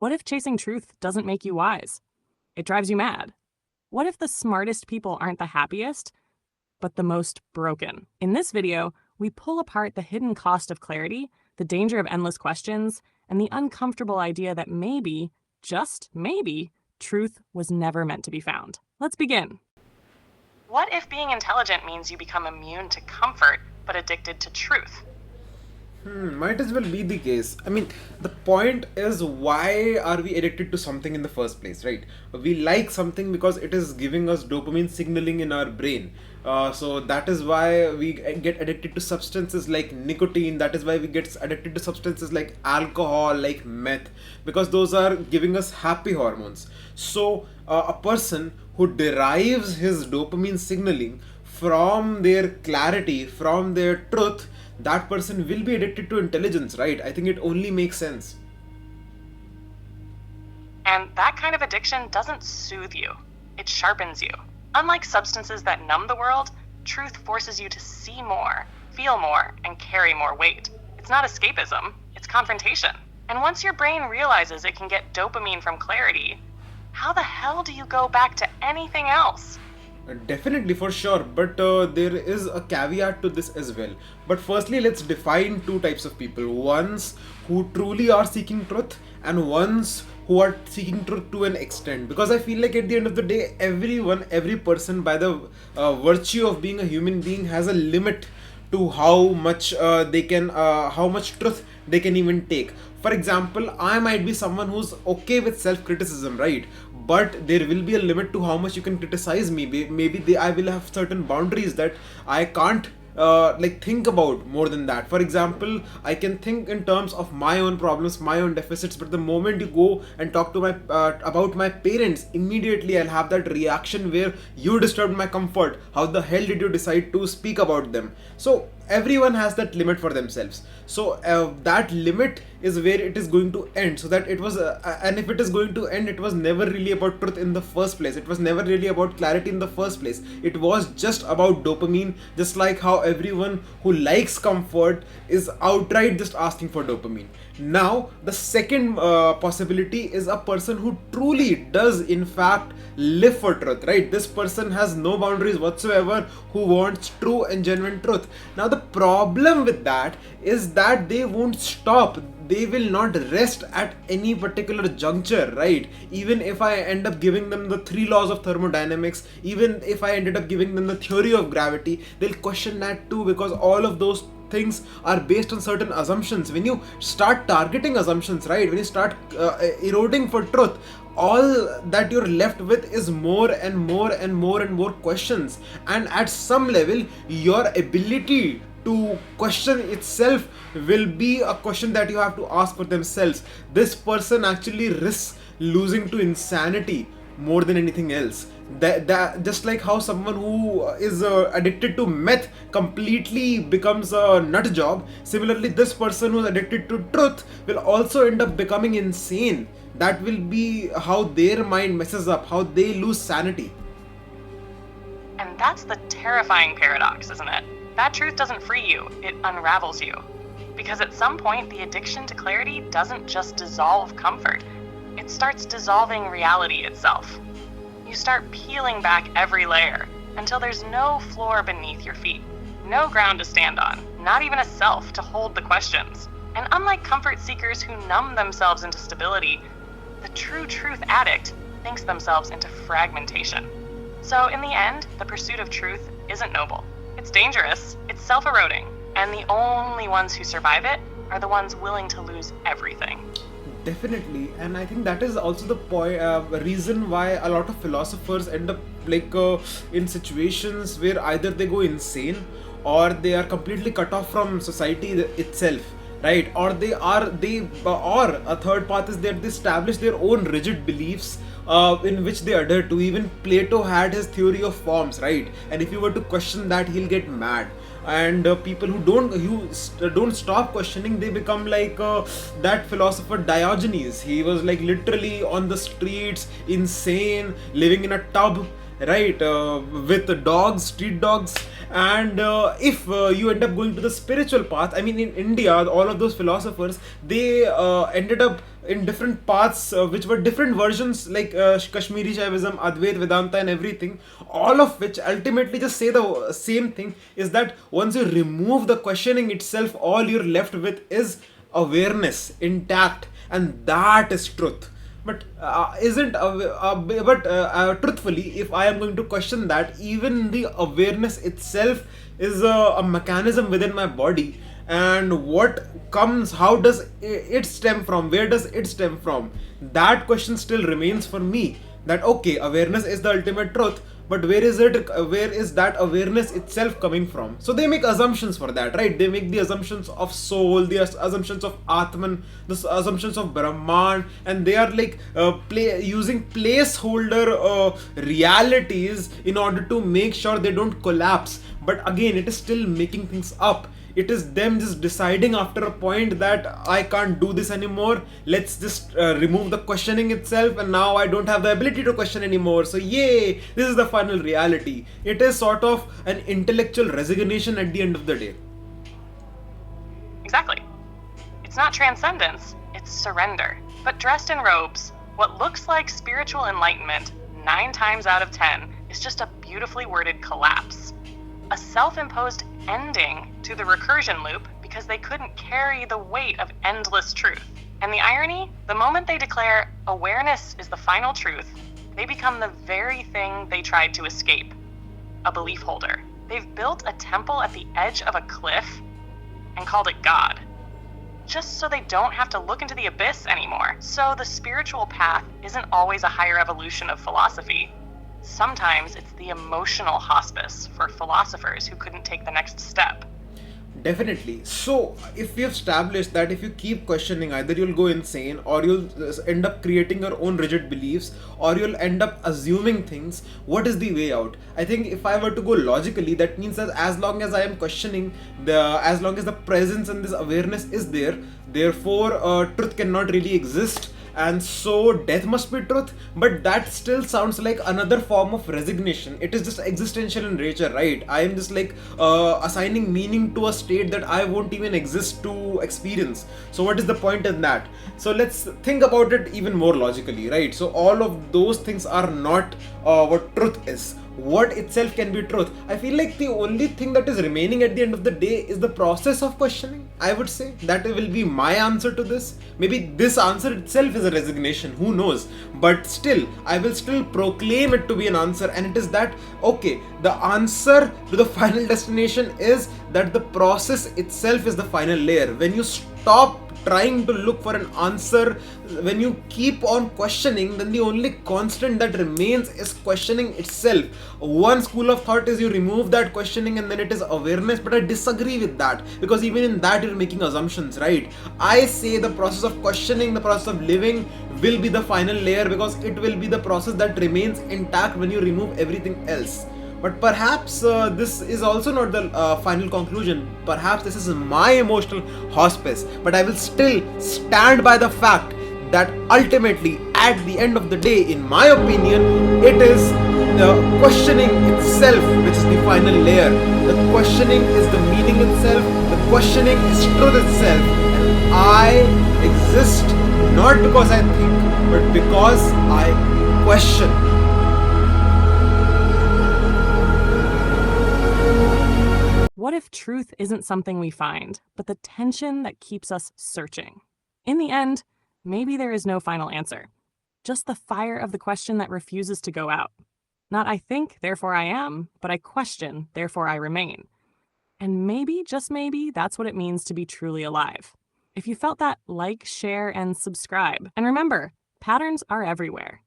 What if chasing truth doesn't make you wise? It drives you mad. What if the smartest people aren't the happiest, but the most broken? In this video, we pull apart the hidden cost of clarity, the danger of endless questions, and the uncomfortable idea that maybe, just maybe, truth was never meant to be found. Let's begin. What if being intelligent means you become immune to comfort, but addicted to truth? Might as well be the case. I mean, the point is, why are we addicted to something in the first place, right? We like something because it is giving us dopamine signaling in our brain. So that is why we get addicted to substances like nicotine. That is why we get addicted to substances like alcohol, like meth, because those are giving us happy hormones. So a person who derives his dopamine signaling from their clarity, from their truth, that person will be addicted to intelligence, right? I think it only makes sense. And that kind of addiction doesn't soothe you, it sharpens you. Unlike substances that numb the world, truth forces you to see more, feel more, and carry more weight. It's not escapism, it's confrontation. And once your brain realizes it can get dopamine from clarity, how the hell do you go back to anything else? Definitely, for sure, but there is a caveat to this as well. But firstly, let's define two types of people: ones who truly are seeking truth, and ones who are seeking truth to an extent. Because I feel like at the end of the day, everyone, every person, by the virtue of being a human being, has a limit to how much how much truth they can even take. For example, I might be someone who's okay with self-criticism, right? But there will be a limit to how much you can criticize me. Maybe I will have certain boundaries that I can't think about more than that. For example, I can think in terms of my own problems, my own deficits, but the moment you go and talk to my about my parents, immediately I'll have that reaction where you disturbed my comfort. How the hell did you decide to speak about them? So everyone has that limit for themselves. So that limit is where it is going to end. So that it was and if it is going to end, it was never really about truth in the first place. It was never really about clarity in the first place. It was just about dopamine, just like how everyone who likes comfort is outright just asking for dopamine. Now the second possibility is a person who truly does in fact live for truth, right? This person has no boundaries whatsoever, who wants true and genuine truth. Now the problem with that is that they won't stop, they will not rest at any particular juncture, right? Even if I end up giving them the three laws of thermodynamics, even if I ended up giving them the theory of gravity, they'll question that too, because all of those things are based on certain assumptions. When you start targeting assumptions, right, when you start eroding for truth, all that you're left with is more and more and more and more questions. And at some level, your ability to question itself will be a question that you have to ask for themselves. This person actually risks losing to insanity more than anything else. That just like how someone who is addicted to meth completely becomes a nut job, similarly this person who's addicted to truth will also end up becoming insane. That will be how their mind messes up, how they lose sanity. And that's the terrifying paradox, isn't it? That truth doesn't free you, it unravels you. Because at some point, the addiction to clarity doesn't just dissolve comfort, it starts dissolving reality itself. You start peeling back every layer until there's no floor beneath your feet, no ground to stand on, not even a self to hold the questions. And unlike comfort seekers who numb themselves into stability, the true truth addict thinks themselves into fragmentation. So in the end, the pursuit of truth isn't noble. It's dangerous, it's self-eroding, and the only ones who survive it are the ones willing to lose everything. Definitely, and I think that is also the point, reason why a lot of philosophers end up in situations where either they go insane or they are completely cut off from society itself, right? Or or a third path is that they establish their own rigid beliefs in which they adhere to. Even Plato had his theory of forms, right? And if you were to question that, he'll get mad. And people who don't stop questioning, they become like that philosopher Diogenes. He was like literally on the streets, insane, living in a tub, right? With the dogs, street dogs. And if you end up going to the spiritual path, I mean, in India, all of those philosophers, they ended up in different paths, which were different versions, like Kashmiri Shaivism, Advait Vedanta, and everything, all of which ultimately just say the same thing, is that once you remove the questioning itself, all you're left with is awareness intact, and that is truth. But isn't but truthfully, if I am going to question that, even the awareness itself is a mechanism within my body, and what comes, how does it stem from, where does it stem from, that question still remains for me. That okay, awareness is the ultimate truth, but where is that awareness itself coming from? So they make assumptions for that, right? They make the assumptions of soul, the assumptions of atman, the assumptions of brahman, and they are like using placeholder realities in order to make sure they don't collapse. But again, it is still making things up. It is them just deciding after a point that I can't do this anymore, let's just remove the questioning itself, and now I don't have the ability to question anymore, so yay, this is the final reality. It is sort of an intellectual resignation at the end of the day. Exactly. It's not transcendence, it's surrender. But dressed in robes, what looks like spiritual enlightenment 9 times out of 10 is just a beautifully worded collapse. A self-imposed ending to the recursion loop because they couldn't carry the weight of endless truth. And the irony, the moment they declare awareness is the final truth, they become the very thing they tried to escape, a belief holder. They've built a temple at the edge of a cliff and called it God, just so they don't have to look into the abyss anymore. So the spiritual path isn't always a higher evolution of philosophy. Sometimes it's the emotional hospice for philosophers who couldn't take the next step. Definitely. So, if we have established that if you keep questioning, either you'll go insane, or you'll end up creating your own rigid beliefs, or you'll end up assuming things, what is the way out? I think if I were to go logically, that means that as long as I am questioning, as long as the presence and this awareness is there, therefore truth cannot really exist, and so death must be truth. But that still sounds like another form of resignation. It is just existential in nature, right? I am just like assigning meaning to a state that I won't even exist to experience. So what is the point in that? So let's think about it even more logically, right? So all of those things are not what truth is. What itself can be truth? I feel like the only thing that is remaining at the end of the day is the process of questioning. I would say that will be my answer to this. Maybe this answer itself is a resignation, who knows? But still, I will still proclaim it to be an answer, and it is that okay, the answer to the final destination is that the process itself is the final layer. When you stop trying to look for an answer, when you keep on questioning, then the only constant that remains is questioning itself. One school of thought is you remove that questioning and then it is awareness, but I disagree with that, because even in that you're making assumptions, right? I say the process of questioning, the process of living will be the final layer, because it will be the process that remains intact when you remove everything else. But perhaps this is also not the final conclusion. Perhaps this is my emotional hospice. But I will still stand by the fact that ultimately, at the end of the day, in my opinion, it is the questioning itself which is the final layer. The questioning is the meaning itself. The questioning is truth itself. And I exist not because I think, but because I question. What if truth isn't something we find, but the tension that keeps us searching? In the end, maybe there is no final answer, just the fire of the question that refuses to go out. Not I think, therefore I am, but I question, therefore I remain. And maybe, just maybe, that's what it means to be truly alive. If you felt that, like, share, and subscribe. And remember, patterns are everywhere.